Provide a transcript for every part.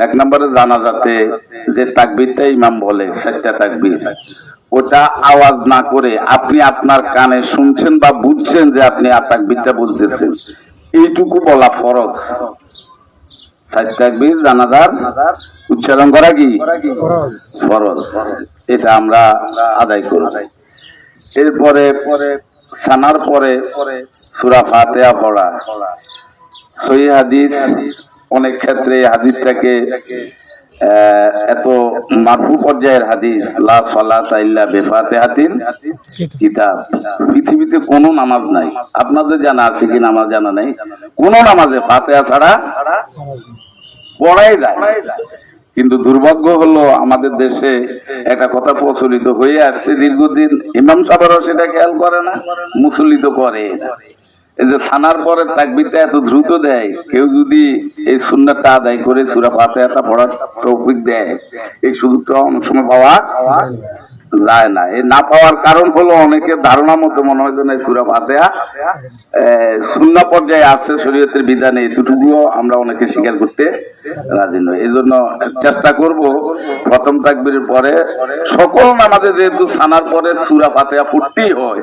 এক নম্বরে জানাজাতে যে তাকবীরটা ইমাম বলে 4টা তাকবীর, ওটা আওয়াজ না করে আপনি আপনার কানে শুনছেন বা বুঝছেন যে আপনি তাকবীরটা বলতেছেন, এইটুকু বলা ফরজ। 4 তাকবীর জানাজার উচ্চারণ করা কি ফরজ, এটা আমরা আদায় করব। এরপরে সানার পরে সূরা ফাতিহা পড়া। সহিহ হাদিস অনেক ক্ষেত্রে হাদিসটাকে এত মারফু পর্যায়ের হাদিস, লা সালাতা ইল্লা বিফাতিহাতিল কিতাব, পৃথিবীতে কোনো নামাজ নাই, আপনাদের জানা আছে কি নামাজ জানা নাই, কোন নামাজে ফাতিহা ছাড়া পড়াই যায়। কিন্তু দুর্ভাগ্য হলো আমাদের দেশে একটা কথা প্রচলিত হয়ে আসছে দীর্ঘদিন, ইমাম সাহেবরাও সেটা খেয়াল করে না, মুসল্লি তো করে। এই যে সানার পরে তাকবীরটা এত দ্রুত দেয়, কেউ যদি এই সুন্নাতটা আদায় করে সূরা ফাতিহাটা পড়ার তৌফিক দেয়, এই সুযোগটা অনেক সময় পাওয়া যায় না। এই না পাওয়ার কারণ হলো অনেকের ধারণা মতো মনে হয় যেন সূরা ফাতিহা সুন্নাহ পর্যায়ে আছে, শরীয়তের বিধানে এতটুকুও আমরা অনেকে স্বীকার করতে রাজি নই। এই জন্য চেষ্টা করব প্রথম তাকবীরের পরে সকল নামাজে যেহেতু সানার পরে সূরা ফাতিহা পড়তেই হয়,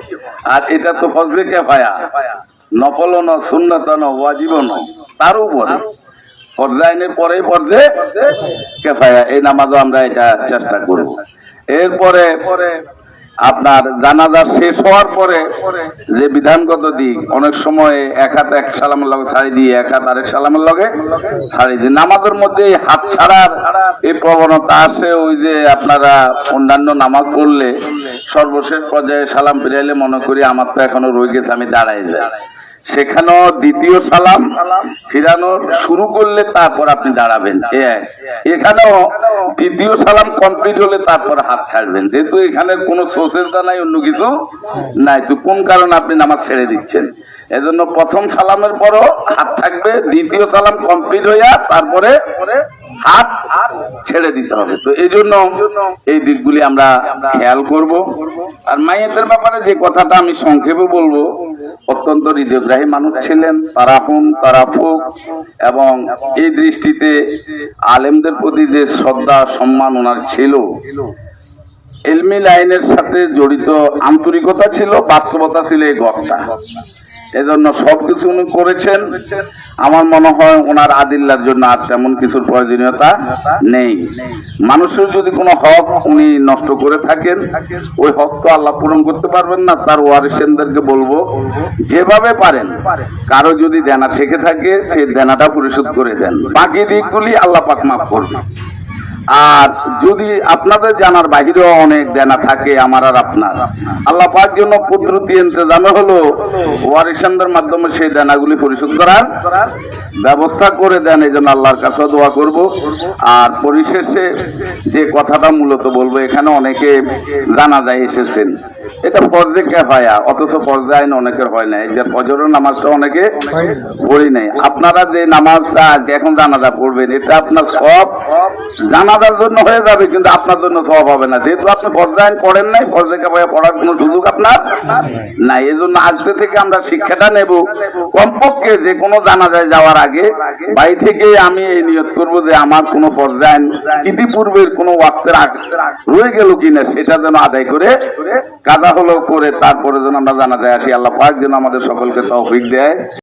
আর এটা তো ফরজে কিফায়া, নফল না, সুন্নাত না, ওয়াজিব না, তার উপরে ফরজাইনের পরে ফরজে কিফায়া, এই নামাজও আমরা এটা চেষ্টা করব। এরপরে আপনার জানাজা শেষ হওয়ার পরে যে বিধানগত দিক, অনেক সময় এক হাত এক সালামের লগে ছাড়ি দিয়ে এক হাত আরেক সালামের লগে ছাড়ি দিয়ে নামাজের মধ্যে হাত ছাড়ার এই প্রবণতা আসে। ওই যে আপনারা অন্যান্য নামাজ পড়লে সর্বশেষ পর্যায়ে সালাম ফিরাইলে মনে করি আমার তো এখনো রয়ে গেছে, আমি দাঁড়াই যাই, সেখানেও দ্বিতীয় সালাম ফিরানো শুরু করলে তারপর আপনি দাঁড়াবেন। এখানেও দ্বিতীয় সালাম কমপ্লিট হলে তারপর হাত ছাড়বেন, যেহেতু এখানে কোনো সোসেজদা নাই, অন্য কিছু নাই, তো কোন কারণে আপনি নামাজ ছেড়ে দিচ্ছেন? এজন্য প্রথম সালামের পরও হাত থাকবে, দ্বিতীয় সালাম কমপ্লিট হইয়া তারপরে হাত ছেড়ে দিতে হবে। তো এই জন্য এই দিকগুলি আমরা খেয়াল করব। আর মাইয়েতের ব্যাপারে যে কথাটা আমি সংক্ষেপে বলবো, অত্যন্ত হৃদয়গ্রাহী মানুষ ছিলেন, তারাহুম তারাফুক, এবং এই দৃষ্টিতে আলেমদের প্রতি যে শ্রদ্ধা সম্মান ওনার ছিল, ইলমি লাইনের সাথে জড়িত আন্তরিকতা ছিল, বাস্তবতা ছিল এই গড়টা। এজন্য সবকিছু উনি করেছেন। আমার মনে হয় ওনার আদিল্লার জন্য আর তেমন কিছুর প্রয়োজনীয়তা নেই। মানুষের যদি কোনো হক উনি নষ্ট করে থাকেন, ওই হক তো আল্লাহ পূরণ করতে পারবেন না। তার ওয়ারিসদেরকে বলবো যেভাবে পারেন, কারো যদি দেনা থেকে থাকে সেই দেনাটা পরিশোধ করে দেন, বাকি দিকগুলি আল্লাহ পাক মাফ করবে। আর যদি আপনাদের জানার বাহিরেও অনেক দেনা থাকে আমার আর আপনার, আল্লাহ পাক জন্য কুদরতি ইন্তজামে হলো ওয়ারিসদের মাধ্যমে সেই দেনাগুলি পরিশোধ করার ব্যবস্থা করে দেন। এই জন্য আল্লাহর কাছে দোয়া করব। আর পরিশেষে যে কথাটা মূলত বলবো, এখানে অনেকে জানাজায় এসেছেন, এটা ফরজে কিফায়া, অথচ ফরজে আইন অনেকের হয় না। এই যে ফজরের নামাজটা অনেকে পড়ি নাই, আপনারা যে নামাজটা এখন জানাজা পড়বেন, এটা আপনার সব জানাজার জন্য হয়ে যাবে, কিন্তু আপনার জন্য সব হবে না, যেহেতু আপনি ফরজে আইন পড়েন নাই, ফরজে কিফায়া পড়ার কোনো সুযোগ আপনার নাই। এই জন্য আজকে থেকে আমরা শিক্ষাটা নেব, কমপক্ষে যে কোনো জানাজায় যাওয়ার আগে বাড়ি থেকে আমি এই নিয়ত করবো যে আমার কোনো ফরজে আইন ইতিপূর্বের কোনো ওয়াক্তের রয়ে গেল কিনা সেটা যেন আদায় করে কাজা হলো করে তারপরে যেন আমরা জানাজায় আসি। আল্লাহ পাক যেন আমাদের সকলকে তৌফিক দেয়।